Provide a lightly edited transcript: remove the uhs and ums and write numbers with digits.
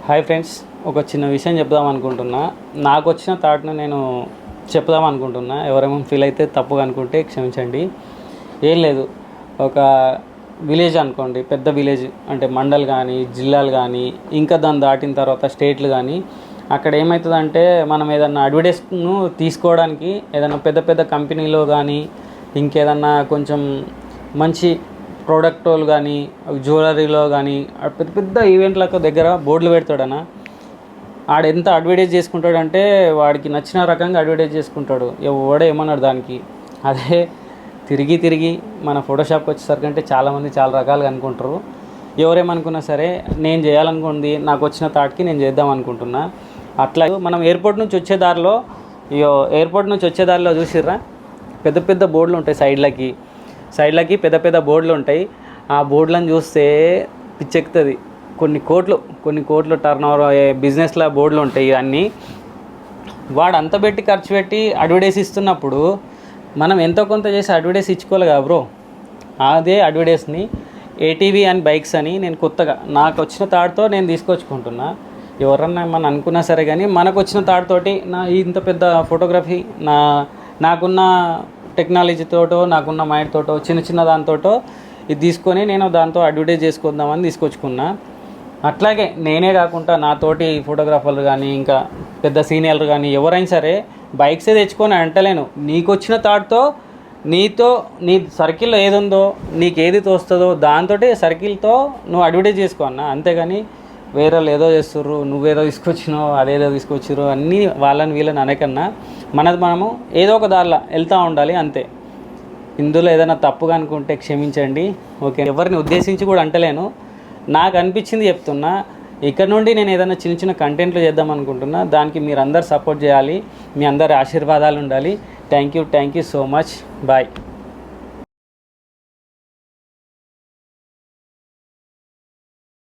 Hi friends, ఒక చిన్న విషయం చెప్దాం అనుకుంటున్నా. నాకు వచ్చిన థాట్ను నేను చెప్దాం అనుకుంటున్నా. ఎవరేమో ఫీల్ అయితే తప్పుగా అనుకుంటే క్షమించండి. ఏం లేదు, ఒక విలేజ్ అనుకోండి, పెద్ద విలేజ్ అంటే మండల్ కానీ, జిల్లాలు కానీ, ఇంకా దాన్ని దాటిన తర్వాత స్టేట్లు కానీ, అక్కడ ఏమవుతుందంటే మనం ఏదన్నా అడ్వర్టైజ్ను తీసుకోవడానికి ఏదైనా పెద్ద పెద్ద కంపెనీలో కానీ, ఇంకేదన్నా కొంచెం మంచి ప్రోడక్ట్ వాళ్ళు కానీ, జ్యువెలరీలో కానీ, పెద్ద పెద్ద ఈవెంట్లకు దగ్గర బోర్డులు పెడతాడనా. ఆడెంత అడ్వర్టైజ్ చేసుకుంటాడంటే వాడికి నచ్చిన రకంగా అడ్వర్టైజ్ చేసుకుంటాడు. ఎవడో ఏమన్నాడు దానికి. అదే తిరిగి తిరిగి మన ఫోటోషాప్కి వచ్చేసరికి అంటే చాలామంది చాలా రకాలుగా అనుకుంటారు. ఎవరేమనుకున్నా సరే నేను చేయాలనుకుంది, నాకు వచ్చిన థాట్కి నేను చేద్దాం అనుకుంటున్నా. అట్లా మనం ఎయిర్పోర్ట్ నుంచి వచ్చే దారిలో చూసిర్రా, పెద్ద పెద్ద బోర్డులు ఉంటాయి. సైడ్లకి పెద్ద పెద్ద బోర్డులు ఉంటాయి. ఆ బోర్డులను చూస్తే పిచ్చెక్కుతుంది. కొన్ని కోట్లు టర్న్ ఓవర్ బిజినెస్లో బోర్డులు ఉంటాయి. అన్నీ వాడు అంత పెట్టి ఖర్చు పెట్టి అడ్వర్టైజ్ ఇస్తున్నప్పుడు మనం ఎంతో కొంత చేసి అడ్వర్టైజ్ ఇచ్చుకోవాలి కదా బ్రో. అదే అడ్వర్టైజ్ని ఏటీవీ అండ్ బైక్స్ అని నేను కొత్తగా నాకు వచ్చిన థాట్తో నేను తీసుకొచ్చుకుంటున్నా. ఎవరన్నా ఏమన్నా అనుకున్నా సరే కానీ మనకు వచ్చిన థాట్తోటి ఇంత పెద్ద ఫోటోగ్రఫీ నాకున్న టెక్నాలజీతోటో, నాకున్న మైండ్తోటో, చిన్న దాంతోటో ఇది తీసుకొని నేను దాంతో అడ్వర్టైజ్ చేసుకుందామని తీసుకొచ్చుకున్నా. అట్లాగే నేనే కాకుండా నాతోటి ఫోటోగ్రాఫర్లు కానీ, ఇంకా పెద్ద సీనియర్లు కానీ ఎవరైనా సరే బైక్సే తెచ్చుకొని అంటలేను. నీకు వచ్చిన థాట్తో నీ సర్కిల్లో ఏది ఉందో, నీకు ఏది తోస్తుందో దాంతో సర్కిల్తో నువ్వు అడ్వర్టైజ్ చేసుకో అన్న. అంతేగాని వేరే వాళ్ళు ఏదో చేస్తుర్రు, నువ్వేదో తీసుకొచ్చినావు, అదేదో తీసుకొచ్చిర్రు అన్నీ వీళ్ళని అనకన్నా మనము ఏదో ఒక దారిలో వెళ్తూ ఉండాలి అంతే. ఇందులో ఏదైనా తప్పుగా అనుకుంటే క్షమించండి. ఓకే, ఎవరిని ఉద్దేశించి కూడా అంటలేను, నాకు అనిపించింది చెప్తున్నా. ఇక్కడ నుండి నేను ఏదైనా చిన్న కంటెంట్లు చేద్దాం అనుకుంటున్నా. దానికి మీరు అందరు సపోర్ట్ చేయాలి, మీ అందరి ఆశీర్వాదాలు ఉండాలి. Thank you so much. Bye.